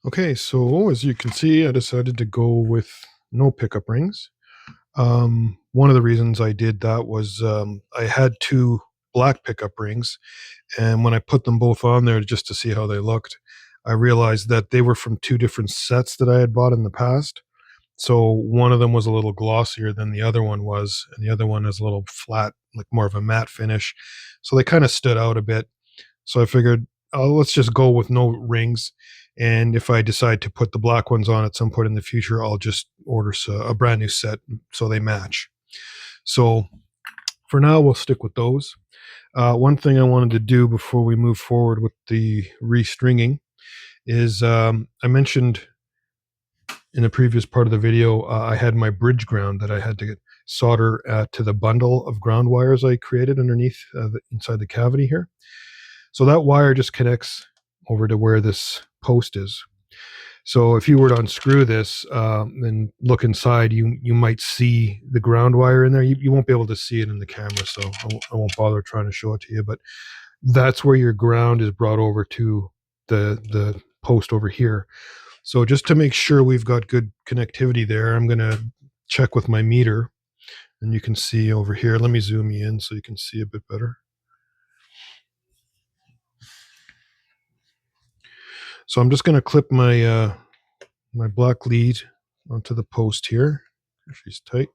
Okay, so as you can see, I decided to go with no pickup rings. One of the reasons I did that was I had two black pickup rings, and when I put them both on there just to see how they looked, I realized that they were from two different sets that I had bought in the past. So one of them was a little glossier than the other one was, and the other one is a little flat, like more of a matte finish. So they kind of stood out a bit. So I figured, oh, let's just go with no rings. And if I decide to put the black ones on at some point in the future, I'll just order a brand new set so they match. So for now, we'll stick with those. One thing I wanted to do before we move forward with the restringing is I mentioned in the previous part of the video, I had my bridge ground that I had to solder to the bundle of ground wires I created underneath inside the cavity here. So that wire just connects over to where this post is. So if you were to unscrew this and look inside, you might see the ground wire in there. You won't be able to see it in the camera, so I won't bother trying to show it to you. But that's where your ground is brought over to the post over here. So just to make sure we've got good connectivity there, I'm going to check with my meter. And you can see over here, let me zoom you in so you can see a bit better. So I'm just going to clip my my black lead onto the post here. She's tight.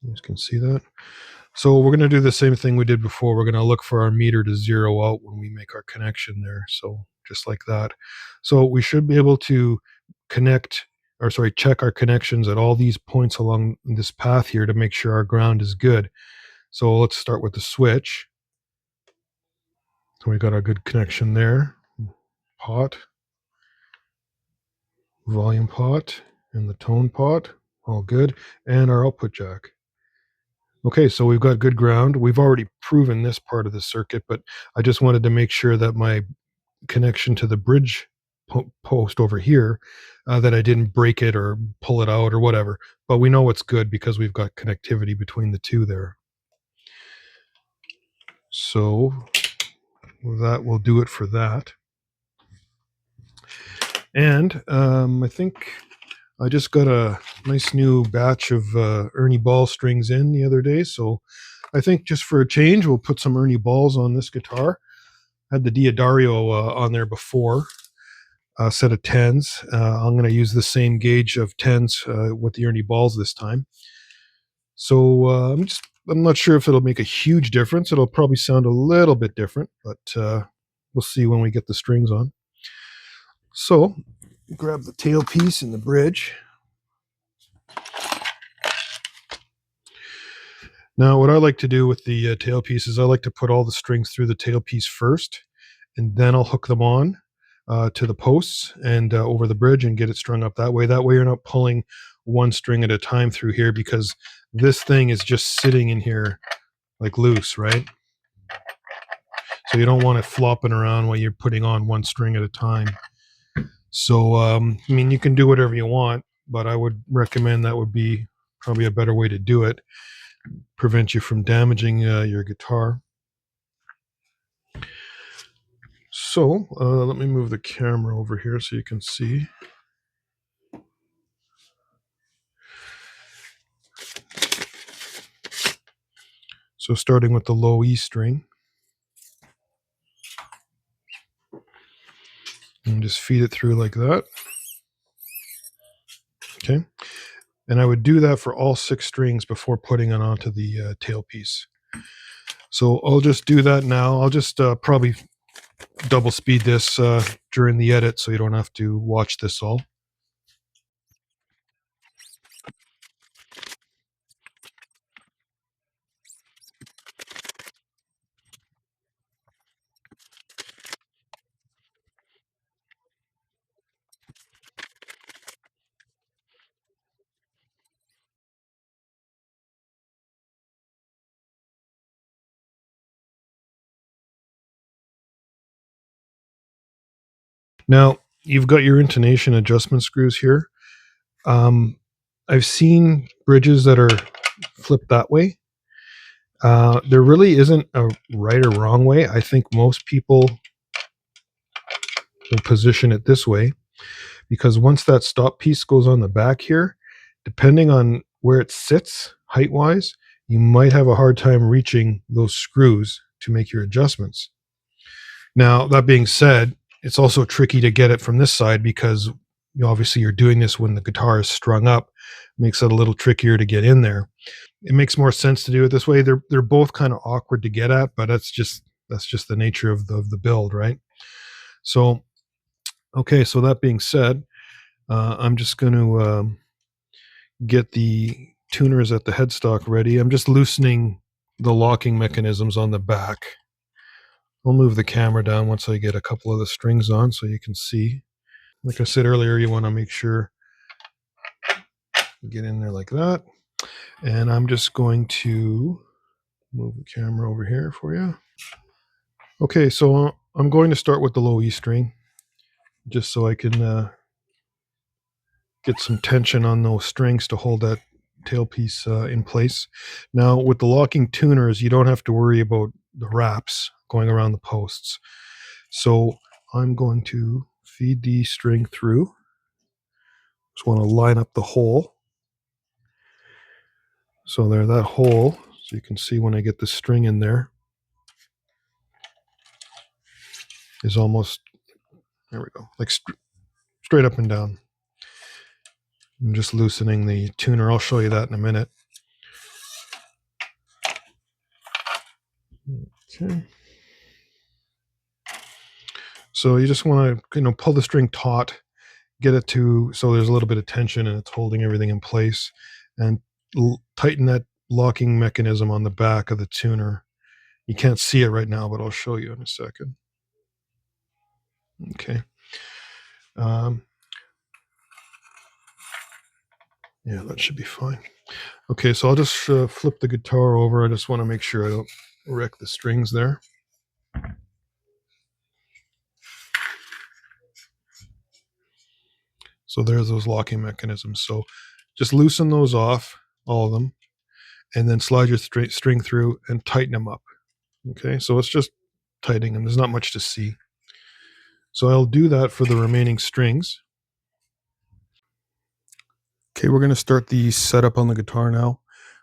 You guys can see that. So we're going to do the same thing we did before. We're going to look for our meter to zero out when we make our connection there. So just like that. So we should be able to check our connections at all these points along this path here to make sure our ground is good. So let's start with the switch. So we got our good connection there. Pot, volume pot, and the tone pot, all good, and our output jack. Okay, so we've got good ground. We've already proven this part of the circuit, but I just wanted to make sure that my connection to the bridge post over here, that I didn't break it or pull it out or whatever. But we know it's good because we've got connectivity between the two there. So that will do it for that. And I think I just got a nice new batch of Ernie Ball strings in the other day. So I think just for a change, we'll put some Ernie Balls on this guitar. I had the Diodario on there before, a set of 10s. I'm going to use the same gauge of 10s with the Ernie Balls this time. So I'm not sure if it'll make a huge difference. It'll probably sound a little bit different, but we'll see when we get the strings on. So grab the tailpiece and the bridge. Now, what I like to do with the tailpiece is I like to put all the strings through the tailpiece first, and then I'll hook them on to the posts and over the bridge and get it strung up that way. That way you're not pulling one string at a time through here, because this thing is just sitting in here like loose, right? So you don't want it flopping around while you're putting on one string at a time. So, I mean, you can do whatever you want, but I would recommend that would be probably a better way to do it. Prevent you from damaging your guitar. So let me move the camera over here so you can see. So starting with the low E string, and just feed it through like that. Okay. And I would do that for all 6 strings before putting it onto the tailpiece. So I'll just do that now. I'll just probably double speed this during the edit so you don't have to watch this all. Now, you've got your intonation adjustment screws here. I've seen bridges that are flipped that way. There really isn't a right or wrong way. I think most people we'll position it this way, because once that stop piece goes on the back here, depending on where it sits height-wise, you might have a hard time reaching those screws to make your adjustments. Now, that being said, it's also tricky to get it from this side because obviously you're doing this when the guitar is strung up. It makes it a little trickier to get in there. It makes more sense to do it this way. They're both kind of awkward to get at, but that's just the nature of the build, right? So, okay, so that being said, I'm just going to get the tuners at the headstock ready. I'm just loosening the locking mechanisms on the back. I'll move the camera down once I get a couple of the strings on so you can see. Like I said earlier, you want to make sure you get in there like that. And I'm just going to move the camera over here for you. Okay, so I'm going to start with the low E string, just so I can get some tension on those strings to hold that tailpiece in place. Now, with the locking tuners, you don't have to worry about the wraps going around the posts. So I'm going to feed the string through. Just want to line up the hole. So there, that hole, so you can see when I get the string in there, is almost, there we go, like straight up and down. I'm just loosening the tuner. I'll show you that in a minute. Okay. So you just want to, pull the string taut, get it to so there's a little bit of tension and it's holding everything in place, and tighten that locking mechanism on the back of the tuner. You can't see it right now, but I'll show you in a second. Okay. Yeah, that should be fine. Okay, so I'll just flip the guitar over. I just want to make sure I don't wreck the strings there. So there's those locking mechanisms. So just loosen those off, all of them, and then slide your string through and tighten them up. Okay, so it's just tightening them. There's not much to see. So I'll do that for the remaining strings. Okay, we're going to start the setup on the guitar now.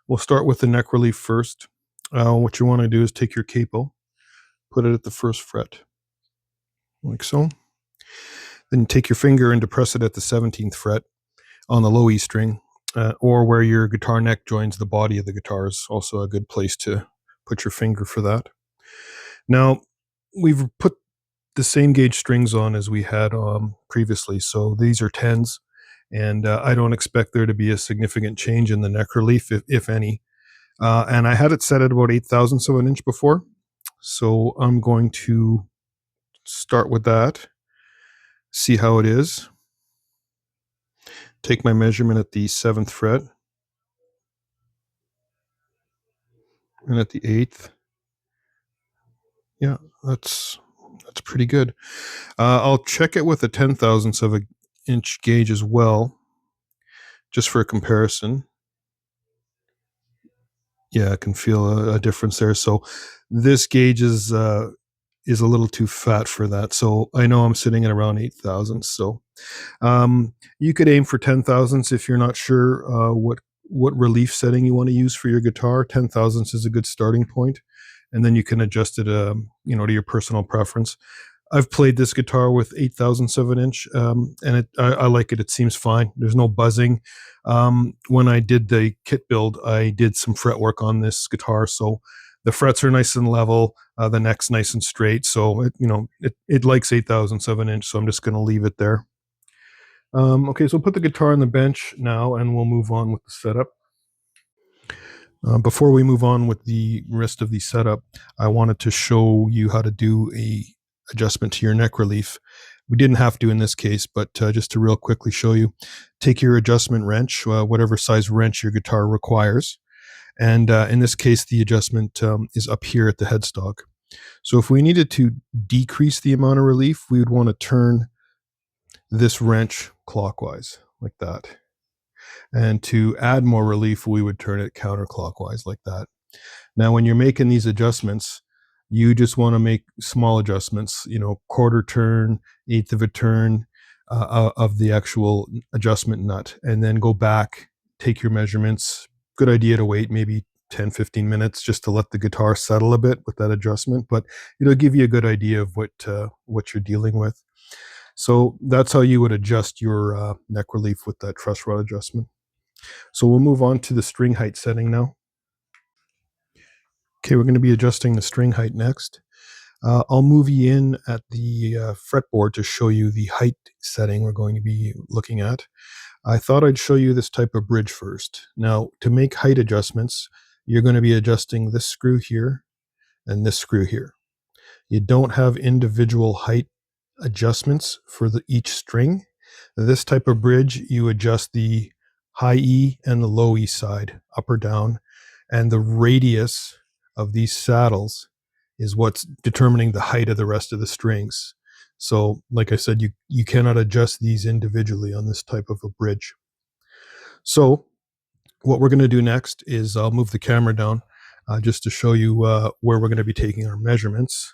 We'll start with the neck relief first. What you want to do is take your capo, put it at the first fret, like so. Then you take your finger and depress it at the 17th fret on the low E string, or where your guitar neck joins the body of the guitar is also a good place to put your finger for that. Now, we've put the same gauge strings on as we had previously, so these are 10s, and I don't expect there to be a significant change in the neck relief, if any. And I had it set at about 8/1000ths of an inch before, so I'm going to start with that, see how it is. Take my measurement at the 7th fret and at the 8th. Yeah, that's pretty good. I'll check it with a 10/1000ths of an inch gauge as well, just for a comparison. Yeah, I can feel a difference there. So this gauge is a little too fat for that. So I know I'm sitting at around 8/1000ths. So you could aim for 10/1000ths if you're not sure what relief setting you want to use for your guitar. 10/1000ths is a good starting point, and then you can adjust it, to your personal preference. I've played this guitar with 8/1000ths of an inch, and I like it. It seems fine. There's no buzzing. When I did the kit build, I did some fret work on this guitar, so the frets are nice and level. The neck's nice and straight. So it likes 8/1000ths of an inch. So I'm just going to leave it there. Okay, so put the guitar on the bench now, and we'll move on with the setup. Before we move on with the rest of the setup, I wanted to show you how to do a adjustment to your neck relief. We didn't have to in this case, but just to real quickly show you, take your adjustment wrench, whatever size wrench your guitar requires, and in this case, the adjustment is up here at the headstock. So if we needed to decrease the amount of relief, we would want to turn this wrench clockwise, like that. And to add more relief, we would turn it counterclockwise, like that. Now, when you're making these adjustments, you just want to make small adjustments, you know, quarter turn, eighth of a turn of the actual adjustment nut, and then go back, take your measurements. Good idea to wait maybe 10-15 minutes just to let the guitar settle a bit with that adjustment, but it'll give you a good idea of what you're dealing with. So that's how you would adjust your neck relief with that truss rod adjustment. So we'll move on to the string height setting now. Okay, we're going to be adjusting the string height next. I'll move you in at the fretboard to show you the height setting we're going to be looking at. I thought I'd show you this type of bridge first. Now, to make height adjustments, you're going to be adjusting this screw here and this screw here. You don't have individual height adjustments for each string. This type of bridge, you adjust the high E and the low E side, up or down, and the radius of these saddles is what's determining the height of the rest of the strings. So, like I said, you cannot adjust these individually on this type of a bridge. So, what we're going to do next is I'll move the camera down just to show you where we're going to be taking our measurements.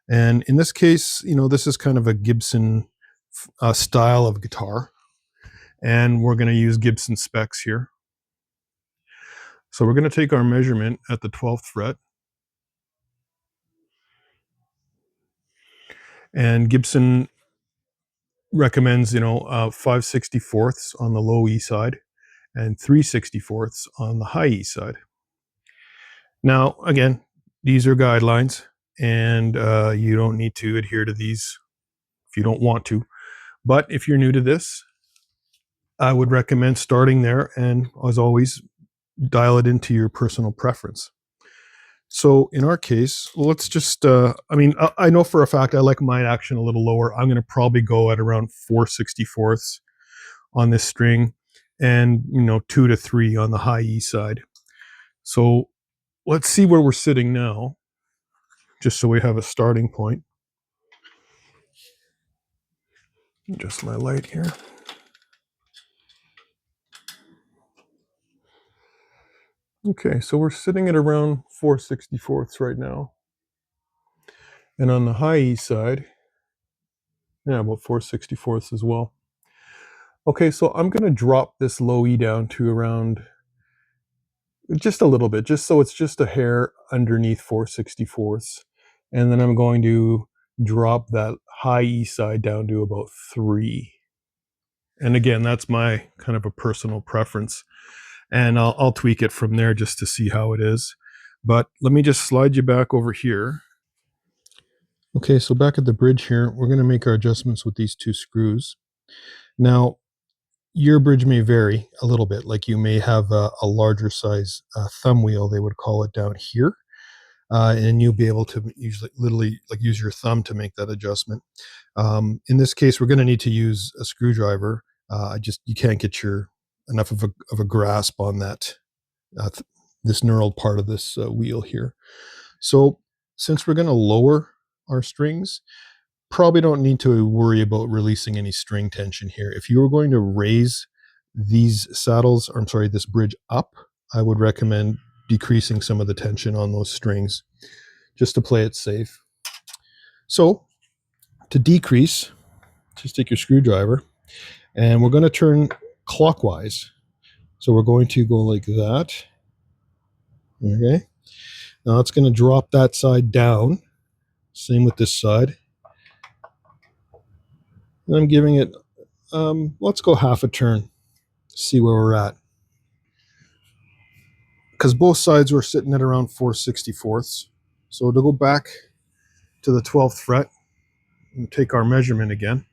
And in this case, you know, this is kind of a Gibson style of guitar, and we're going to use Gibson specs here. So we're going to take our measurement at the 12th fret, and Gibson recommends, you know, 5/64ths on the low E side and 3/64ths on the high E side. Now, again, these are guidelines, and you don't need to adhere to these if you don't want to. But if you're new to this, I would recommend starting there, and as always, dial it into your personal preference. So in our case, let's just, I know for a fact I like mine action a little lower. I'm going to probably go at around 4/64ths on this string and, you know, 2 to 3 on the high E side. So let's see where we're sitting now, just so we have a starting point. Adjust my light here. Okay, so we're sitting at around 4/64ths right now. And on the high E side, yeah, about 4/64ths as well. Okay, so I'm going to drop this low E down to around just a little bit, just so it's just a hair underneath 4/64ths. And then I'm going to drop that high E side down to about 3. And again, that's my kind of a personal preference. And I'll tweak it from there just to see how it is. But let me just slide you back over here. Okay, so back at the bridge here, we're going to make our adjustments with these 2 screws. Now, your bridge may vary a little bit. Like you may have a larger size thumb wheel, they would call it, down here. And you'll be able to usually literally like use your thumb to make that adjustment. In this case, we're going to need to use a screwdriver. You can't get enough of a grasp on that this knurled part of this wheel here. So since we're going to lower our strings, probably don't need to worry about releasing any string tension here. If you were going to raise these saddles, or I'm sorry, this bridge up, I would recommend decreasing some of the tension on those strings just to play it safe. So to decrease, just take your screwdriver and we're going to turn clockwise. So we're going to go like that. Okay. Now it's going to drop that side down. Same with this side. And I'm giving it, let's go half a turn, see where we're at. Because both sides were sitting at around 4/64ths. So to go back to the 12th fret and take our measurement again.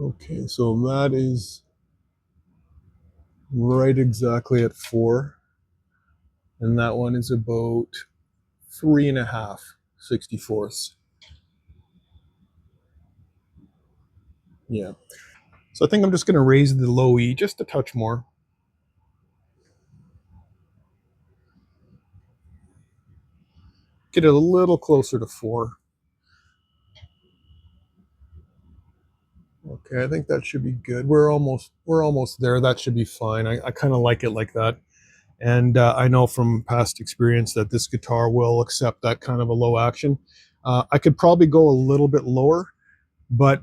Okay, so that is right exactly at 4. And that one is about 3.5/64ths. Yeah. So I think I'm just going to raise the low E just a touch more. Get it a little closer to 4. Okay, I think that should be good. We're almost there. That should be fine. I kind of like it like that. And I know from past experience that this guitar will accept that kind of a low action. I could probably go a little bit lower, but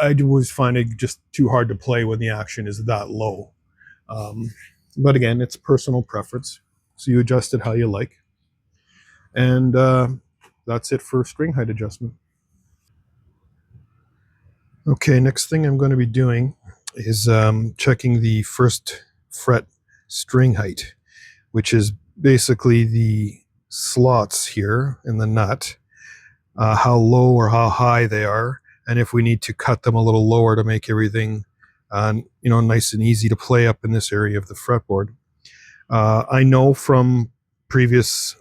I was finding it just too hard to play when the action is that low. Um, but again, it's personal preference. So you adjust it how you like. And that's it for string height adjustment. Okay, next thing I'm going to be doing is checking the first fret string height, which is basically the slots here in the nut, how low or how high they are, and if we need to cut them a little lower to make everything nice and easy to play up in this area of the fretboard. I know from previous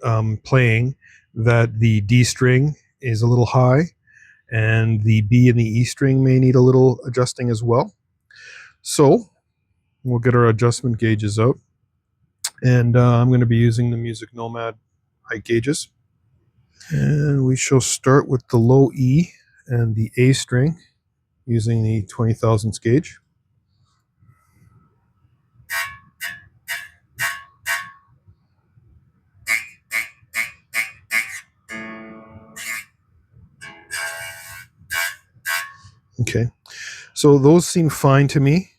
playing that the D string is a little high, and the B and the E string may need a little adjusting as well. So we'll get our adjustment gauges out, and I'm going to be using the Music Nomad height gauges. And we shall start with the low E and the A string using the 20 thousandths gauge. Okay, so those seem fine to me.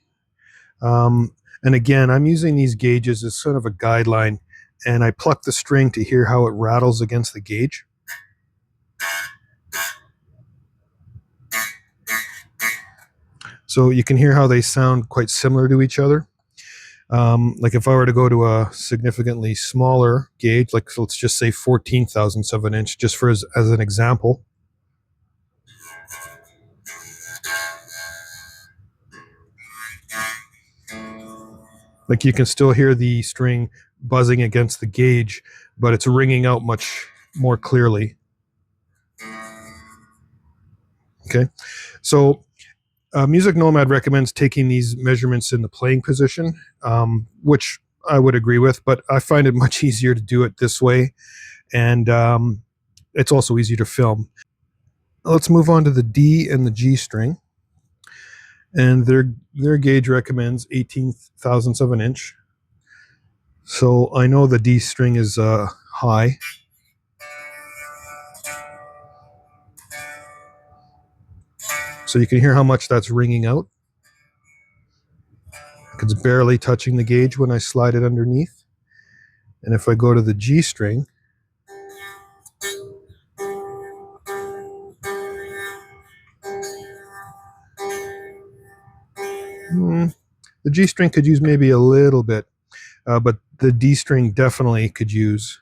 And again, I'm using these gauges as sort of a guideline, and I pluck the string to hear how it rattles against the gauge. So you can hear how they sound quite similar to each other. Like if I were to go to a significantly smaller gauge, like so let's just say 14 thousandths of an inch, just for as an example. Like you can still hear the string buzzing against the gauge, but it's ringing out much more clearly. Okay, so Music Nomad recommends taking these measurements in the playing position, which I would agree with, but I find it much easier to do it this way, and it's also easier to film. Let's move on to the D and the G string, and their gauge recommends 18 thousandths of an inch. So I know the D string is high. So you can hear how much that's ringing out. It's barely touching the gauge when I slide it underneath. And if I go to the G string, the G string could use maybe a little bit, but the D string definitely could use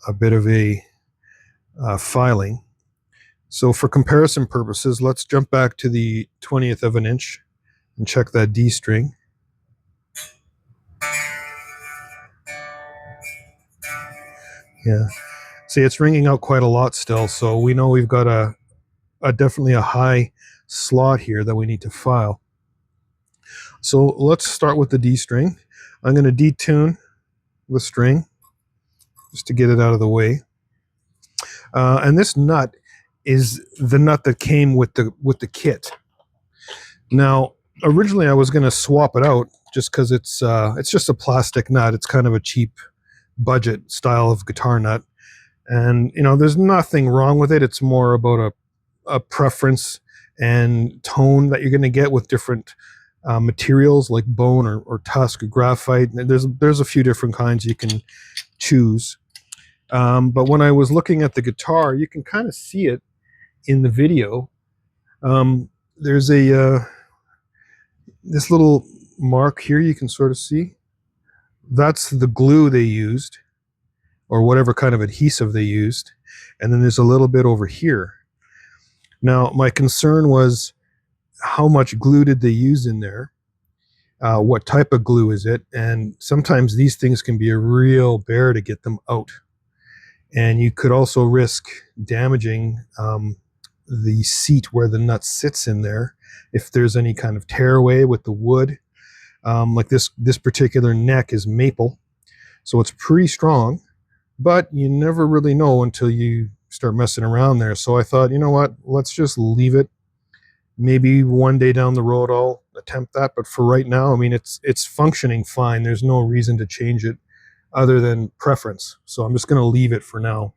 a bit of a filing. So for comparison purposes, let's jump back to the 20th of an inch and check that D string. Yeah. See, it's ringing out quite a lot still, so we know we've got a definitely a high slot here that we need to file. So let's start with the D string. I'm going to detune the string just to get it out of the way. And this nut is the nut that came with the kit. Now, originally I was going to swap it out just because it's just a plastic nut. It's kind of a cheap budget style of guitar nut, and there's nothing wrong with it. It's more about a preference and tone that you're going to get with different materials like bone or tusk or graphite. There's a few different kinds you can choose. But when I was looking at the guitar, you can kind of see it in the video. There's this little mark here you can sort of see. That's the glue they used, or whatever kind of adhesive they used. And then there's a little bit over here. Now, my concern was how much glue did they use in there? What type of glue is it? And sometimes these things can be a real bear to get them out. And you could also risk damaging the seat where the nut sits in there if there's any kind of tearaway with the wood. Like this particular neck is maple, so it's pretty strong, but you never really know until you start messing around there. So I thought, you know what, let's just leave it Maybe one day down the road I'll attempt that, but for right now, I mean, it's functioning fine. There's no reason to change it other than preference. So I'm just going to leave it for now.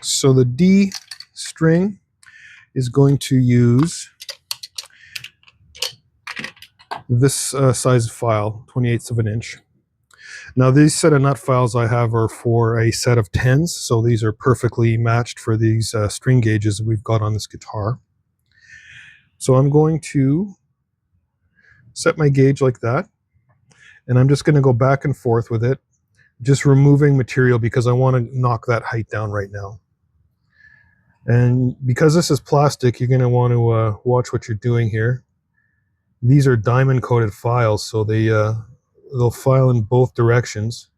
So the D string is going to use this size file, 28ths of an inch. Now these set of nut files I have are for a set of 10s, so these are perfectly matched for these string gauges that we've got on this guitar. So I'm going to set my gauge like that, and I'm just going to go back and forth with it, just removing material because I want to knock that height down right now. And because this is plastic, you're going to want to watch what you're doing here. These are diamond coated files, so they'll file in both directions.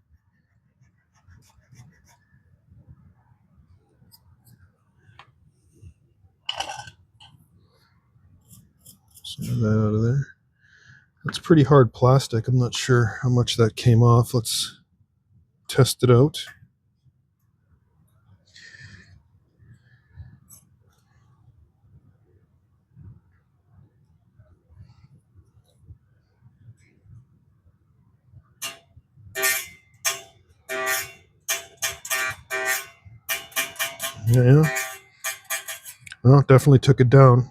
So get that out of there. That's pretty hard plastic. I'm not sure how much that came off. Let's test it out. Yeah, well, definitely took it down.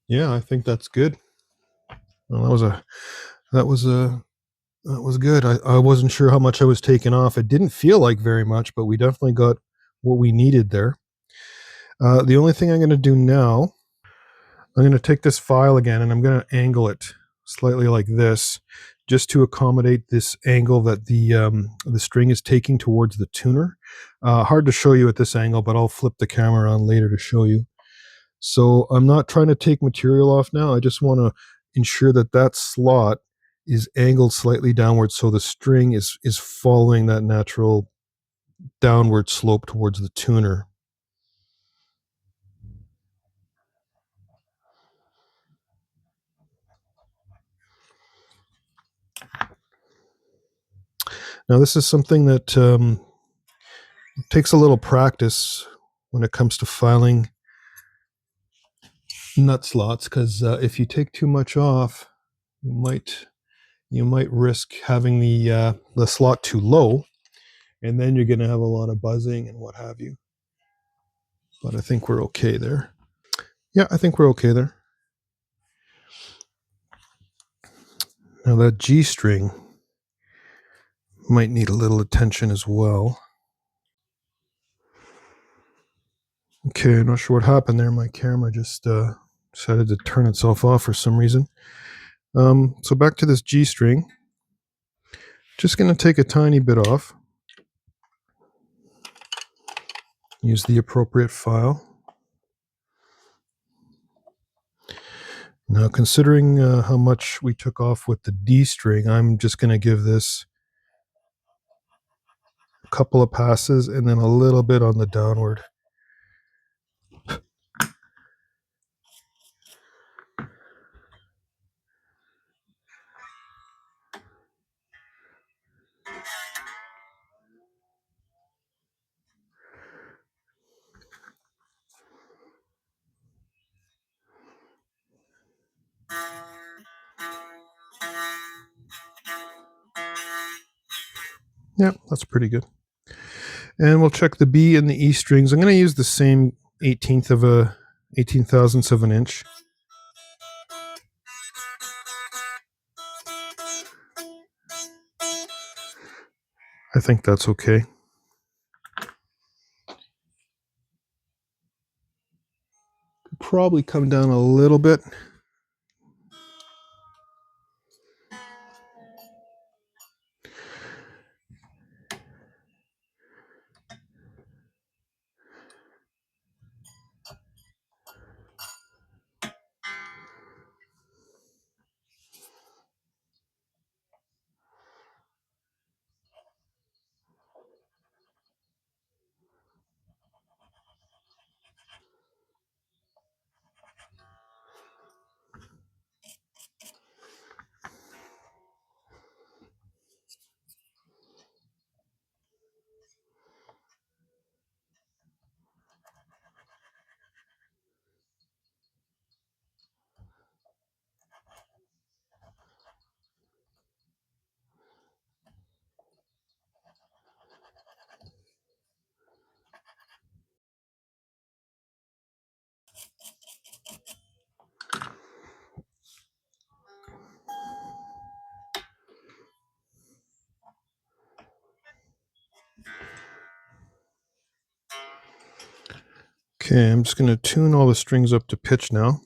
Yeah, I think that's good. Well, that was good. I wasn't sure how much I was taking off. It didn't feel like very much, but we definitely got what we needed there. The only thing I'm going to do now, I'm going to take this file again and I'm going to angle it slightly like this, just to accommodate this angle that the string is taking towards the tuner. Hard to show you at this angle, but I'll flip the camera on later to show you. So I'm not trying to take material off now. I just want to ensure that that slot is angled slightly downwards so the string is following that natural downward slope towards the tuner. Now this is something that takes a little practice when it comes to filing nut slots, because if you take too much off, you might risk having the slot too low, and then you're going to have a lot of buzzing and what have you. But I think we're okay there. Yeah, I think we're okay there. Now that G string might need a little attention as well. Okay, I'm not sure what happened there. My camera just decided to turn itself off for some reason. So back to this G string. Just going to take a tiny bit off. Use the appropriate file. Now, considering how much we took off with the D string, I'm just going to give this a couple of passes and then a little bit on the downward. Yeah, that's pretty good. And we'll check the B and the E strings. I'm going to use the same 18 thousandths of an inch. I think that's okay. Probably come down a little bit. Okay, I'm just going to tune all the strings up to pitch now.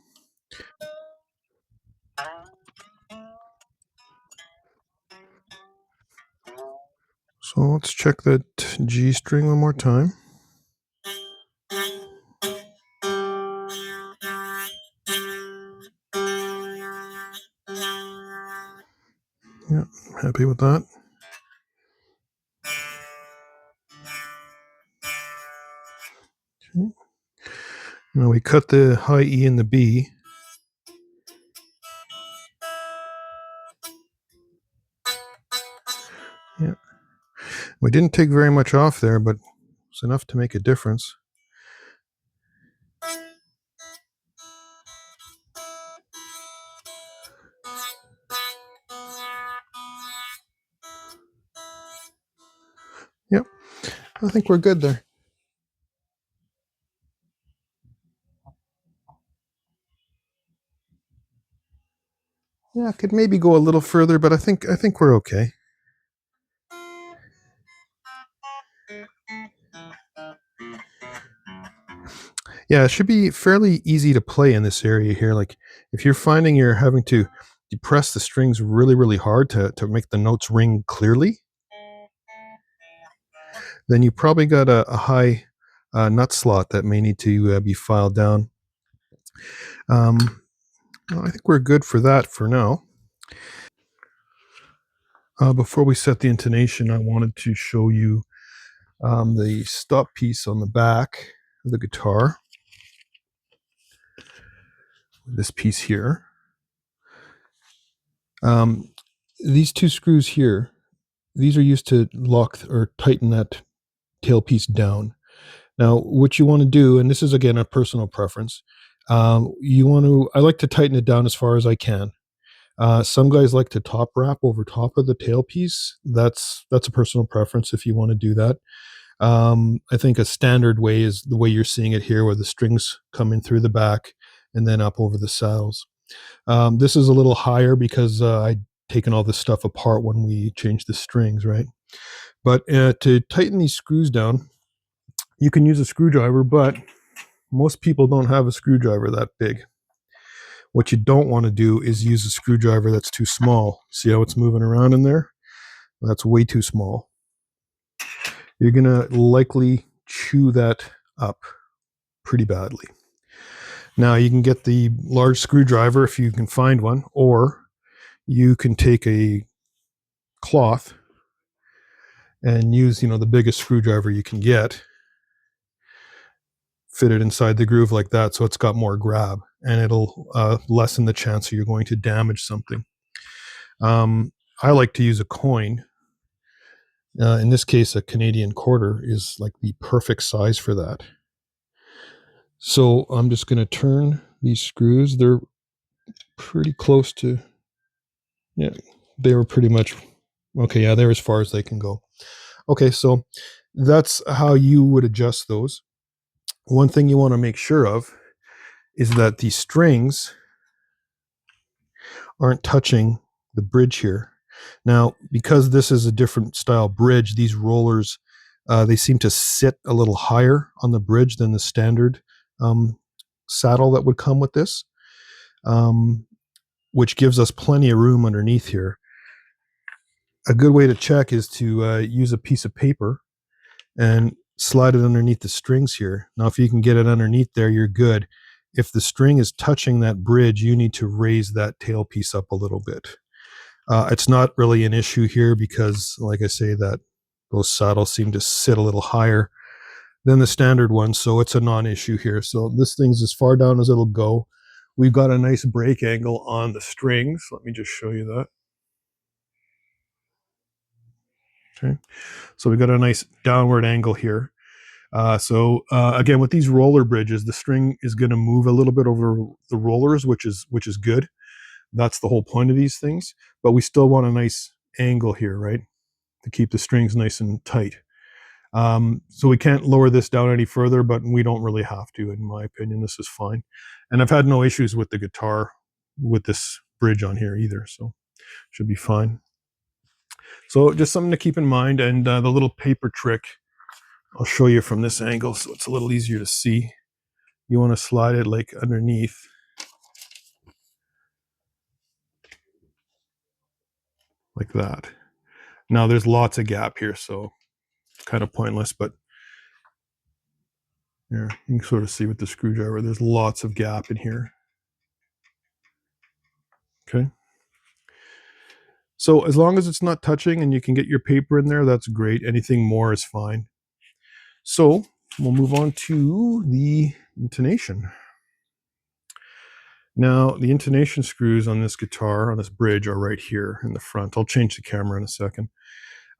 So let's check that G string one more time. Yeah, happy with that. Okay. Now we cut the high E and the B. Yeah. We didn't take very much off there, but it's enough to make a difference. Yep, I think we're good there. Yeah, I could maybe go a little further, but I think we're okay. Yeah, it should be fairly easy to play in this area here. Like if you're finding you're having to depress the strings really, really hard to make the notes ring clearly, then you probably got a high nut slot that may need to be filed down. Well, I think we're good for that for now. Before we set the intonation, I wanted to show you the stop piece on the back of the guitar. This piece here. These two screws here, these are used to lock or tighten that tailpiece down. Now, what you want to do, and this is again a personal preference, I like to tighten it down as far as I can. Some guys like to top wrap over top of the tailpiece. That's a personal preference if you want to do that. I think a standard way is the way you're seeing it here, where the strings come in through the back and then up over the saddles. This is a little higher because I'd taken all this stuff apart when we changed the strings, right? But to tighten these screws down, you can use a screwdriver, but most people don't have a screwdriver that big. What you don't want to do is use a screwdriver that's too small. See how it's moving around in there? That's way too small. You're going to likely chew that up pretty badly. Now, you can get the large screwdriver if you can find one, or you can take a cloth and use, the biggest screwdriver you can get, fit it inside the groove like that so it's got more grab, and it'll lessen the chance that you're going to damage something. I like to use a coin. In this case, a Canadian quarter is like the perfect size for that. So I'm just going to turn these screws. They're pretty close to, yeah, they were pretty much, okay, yeah, they're as far as they can go. Okay, so that's how you would adjust those. One thing you want to make sure of is that the strings aren't touching the bridge here. Now, because this is a different style bridge, these rollers, they seem to sit a little higher on the bridge than the standard saddle that would come with this, which gives us plenty of room underneath here. A good way to check is to use a piece of paper and slide it underneath the strings here. Now, if you can get it underneath there, you're good. If the string is touching that bridge, you need to raise that tailpiece up a little bit. It's not really an issue here because, like I say, that those saddles seem to sit a little higher than the standard ones, so it's a non-issue here. So this thing's as far down as it'll go. We've got a nice break angle on the strings. Let me just show you that. Okay, so we've got a nice downward angle here. Again, with these roller bridges, the string is going to move a little bit over the rollers, which is good. That's the whole point of these things. But we still want a nice angle here, right, to keep the strings nice and tight. So we can't lower this down any further, but we don't really have to, in my opinion. This is fine. And I've had no issues with the guitar with this bridge on here either, so should be fine. So just something to keep in mind. And the little paper trick, I'll show you from this angle so it's a little easier to see. you want to slide it like underneath. Like that. Now there's lots of gap here, so it's kind of pointless, but here, you can sort of see with the screwdriver, there's lots of gap in here. Okay. So as long as it's not touching and you can get your paper in there, that's great. Anything more is fine. So we'll move on to the intonation. Now, the intonation screws on this guitar, on this bridge, are right here in the front. I'll change the camera in a second.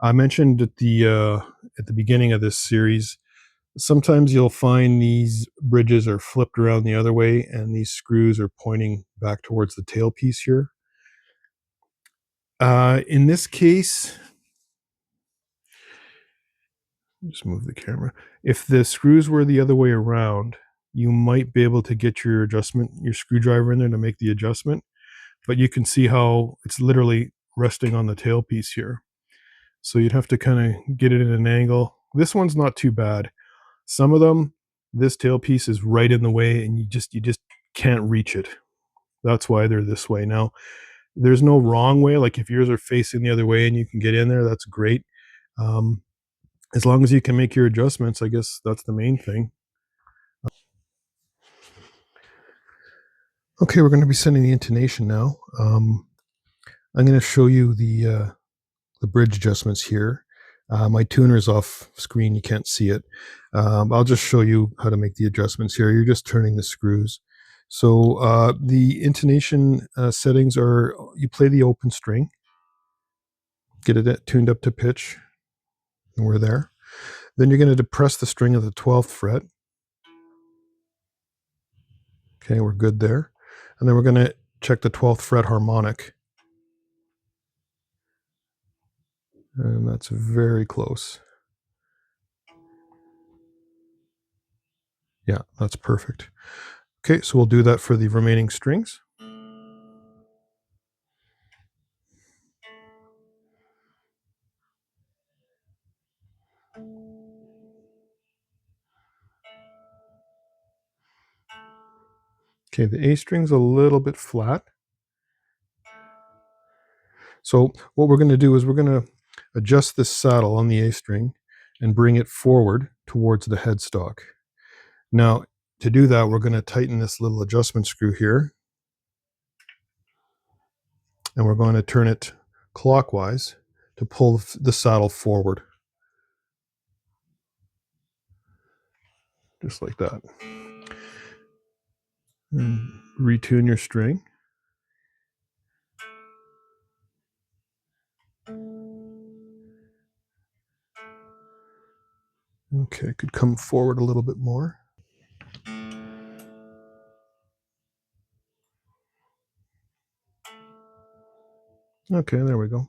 I mentioned at the beginning of this series, sometimes you'll find these bridges are flipped around the other way and these screws are pointing back towards the tailpiece here. In this case, just move the camera. If the screws were the other way around, you might be able to get your screwdriver in there to make the adjustment, but you can see how it's literally resting on the tailpiece here. So you'd have to kind of get it at an angle. This one's not too bad. Some of them, this tailpiece is right in the way and you just can't reach it. That's why they're this way. Now, there's no wrong way. Like if yours are facing the other way and you can get in there, that's great. As long as you can make your adjustments, I guess that's the main thing. Okay, we're going to be sending the intonation now. I'm going to show you the bridge adjustments here. My tuner is off screen, you can't see it. I'll just show you how to make the adjustments here. You're just turning the screws. So the intonation settings are, you play the open string, get it tuned up to pitch, and we're there. Then you're going to depress the string at the 12th fret. Okay, we're good there. And then we're going to check the 12th fret harmonic. And that's very close. Yeah, that's perfect. Okay, so we'll do that for the remaining strings. Okay, the A string's a little bit flat. So what we're going to do is we're going to adjust this saddle on the A string and bring it forward towards the headstock. Now, to do that, we're going to tighten this little adjustment screw here. And we're going to turn it clockwise to pull the saddle forward. Just like that. And retune your string. Okay, could come forward a little bit more. Okay, there we go.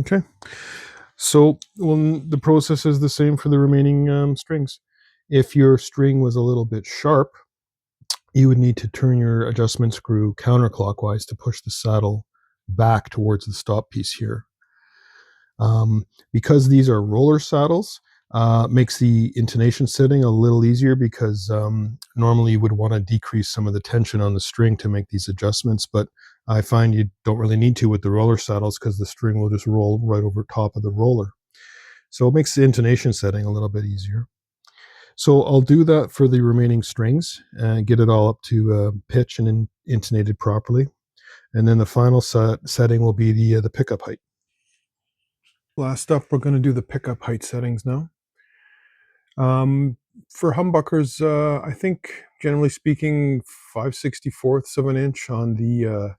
Okay, so the process is the same for the remaining strings. If your string was a little bit sharp, you would need to turn your adjustment screw counterclockwise to push the saddle back towards the stop piece here. Because these are roller saddles, makes the intonation setting a little easier because normally you would want to decrease some of the tension on the string to make these adjustments, but I find you don't really need to with the roller saddles because the string will just roll right over top of the roller. So it makes the intonation setting a little bit easier. So I'll do that for the remaining strings and get it all up to pitch and intonated properly. And then the final setting will be the pickup height. Last up, we're going to do the pickup height settings now. For humbuckers, I think generally speaking, 5/64ths of an inch on the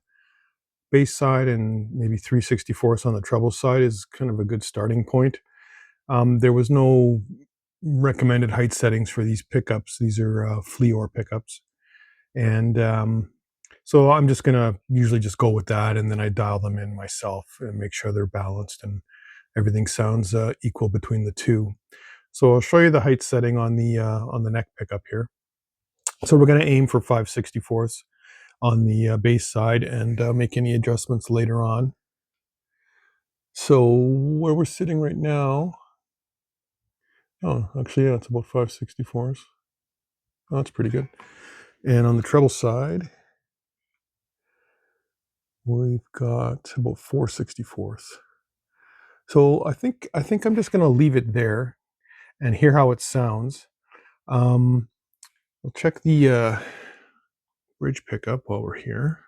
bass side and maybe 3/64ths on the treble side is kind of a good starting point. There was no recommended height settings for these pickups. These are FLEOR pickups. And so I'm just going to usually just go with that, and then I dial them in myself and make sure they're balanced and everything sounds equal between the two. So I'll show you the height setting on the neck pickup here. So we're going to aim for 5/64ths on the bass side and make any adjustments later on. So where we're sitting right now, oh, actually, yeah, it's about 5/64. Oh, that's pretty good. And on the treble side, we've got about 4/64. So I think I'm just going to leave it there and hear how it sounds. We'll check the bridge pickup while we're here.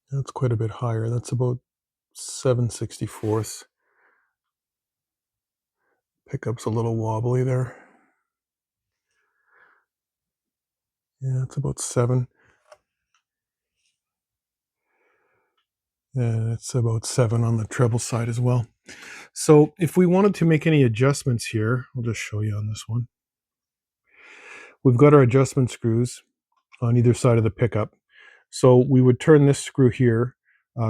That's quite a bit higher. That's about 7/64. Pickup's a little wobbly there. Yeah, it's about 7. And it's about 7 on the treble side as well. So if we wanted to make any adjustments here, I'll just show you on this one. We've got our adjustment screws on either side of the pickup. So we would turn this screw here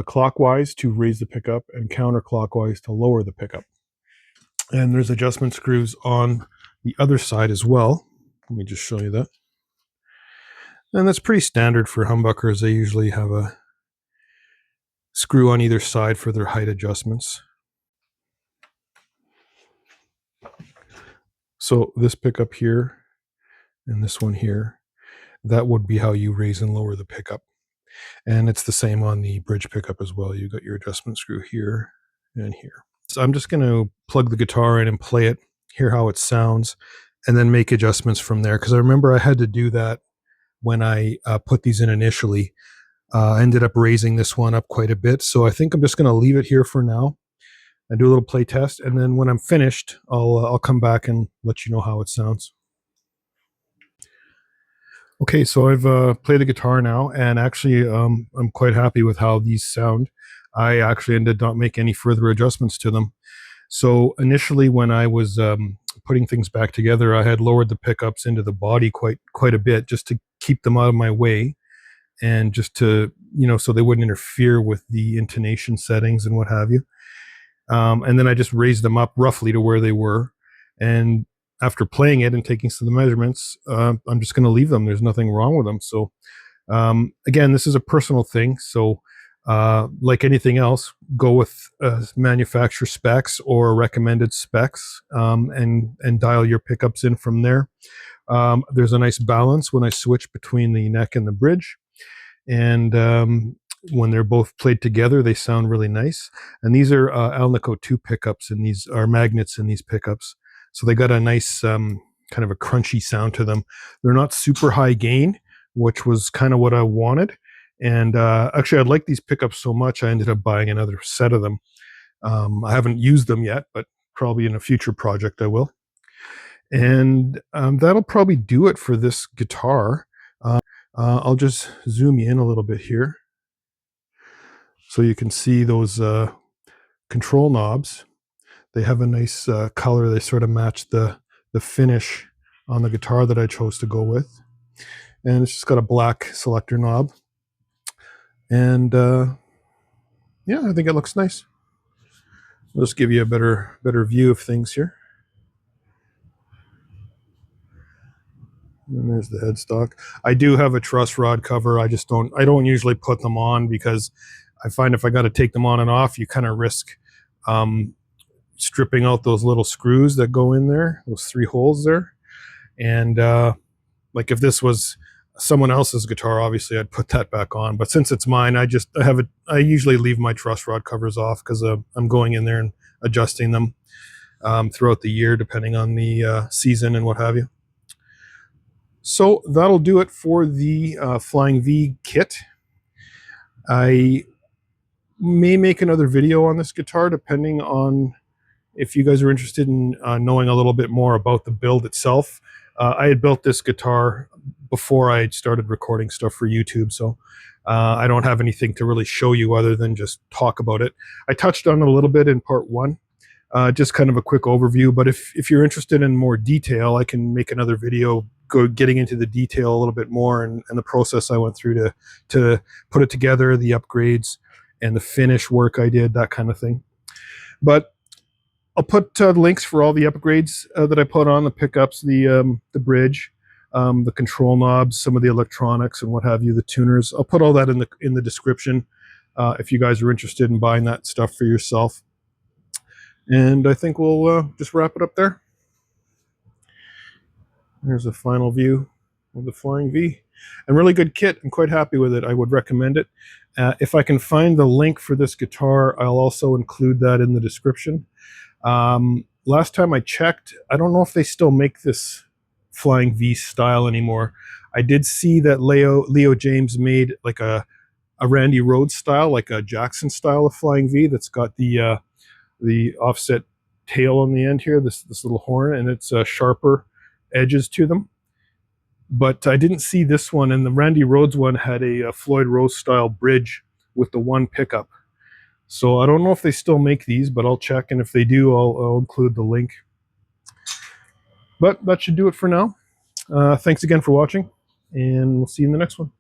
clockwise to raise the pickup and counterclockwise to lower the pickup. And there's adjustment screws on the other side as well. Let me just show you that. And that's pretty standard for humbuckers. They usually have a screw on either side for their height adjustments. So this pickup here and this one here, that would be how you raise and lower the pickup. And it's the same on the bridge pickup as well. You got your adjustment screw here and here. So I'm just going to plug the guitar in and play it, hear how it sounds, and then make adjustments from there. Because I remember I had to do that when I put these in initially. I ended up raising this one up quite a bit. So I think I'm just going to leave it here for now and do a little play test. And then when I'm finished, I'll come back and let you know how it sounds. Okay, so I've played the guitar now, and actually I'm quite happy with how these sound. I actually did not make any further adjustments to them. So initially when I was putting things back together, I had lowered the pickups into the body quite a bit just to keep them out of my way, and just to, so they wouldn't interfere with the intonation settings and what have you. And then I just raised them up roughly to where they were. And after playing it and taking some of the measurements, I'm just going to leave them. There's nothing wrong with them. So again, this is a personal thing. So like anything else, go with manufacturer specs or recommended specs, and dial your pickups in from there. There's a nice balance when I switch between the neck and the bridge. And when they're both played together, they sound really nice. And these are Alnico 2 pickups, and these are magnets in these pickups. So they got a nice kind of a crunchy sound to them. They're not super high gain, which was kind of what I wanted. And actually, I like these pickups so much, I ended up buying another set of them. I haven't used them yet, but probably in a future project I will. And that'll probably do it for this guitar. I'll just zoom you in a little bit here so you can see those control knobs. They have a nice color. They sort of match the finish on the guitar that I chose to go with. And it's just got a black selector knob. And yeah, I think it looks nice. I'll just give you a better view of things here. And there's the headstock. I do have a truss rod cover. I don't usually put them on because I find if I got to take them on and off, you kind of risk stripping out those little screws that go in there, those 3 holes there. And like if this was someone else's guitar, obviously I'd put that back on. But since it's mine, I usually leave my truss rod covers off because I'm going in there and adjusting them throughout the year, depending on the season and what have you. So that'll do it for the Flying V kit. I may make another video on this guitar depending on if you guys are interested in knowing a little bit more about the build itself. I had built this guitar before I started recording stuff for YouTube, so I don't have anything to really show you other than just talk about it. I touched on it a little bit in part 1, just kind of a quick overview, but if you're interested in more detail, I can make another video getting into the detail a little bit more and the process I went through to put it together, the upgrades and the finish work I did, that kind of thing. But I'll put links for all the upgrades that I put on the pickups, the bridge, the control knobs, some of the electronics and what have you, the tuners. I'll put all that in the description if you guys are interested in buying that stuff for yourself. And I think we'll just wrap it up there. There's a final view of the Flying V. And really good kit. I'm quite happy with it. I would recommend it. If I can find the link for this guitar, I'll also include that in the description. Last time I checked, I don't know if they still make this Flying V style anymore. I did see that Leo Jaymz made like a Randy Rhoads style, like a Jackson style of Flying V that's got the offset tail on the end here, this little horn, and it's sharper edges to them. But I didn't see this one, and the Randy Rhoads one had a Floyd Rose style bridge with the one pickup. So I don't know if they still make these, but I'll check, and if they do, I'll include the link. But that should do it for now. Thanks again for watching, and we'll see you in the next one.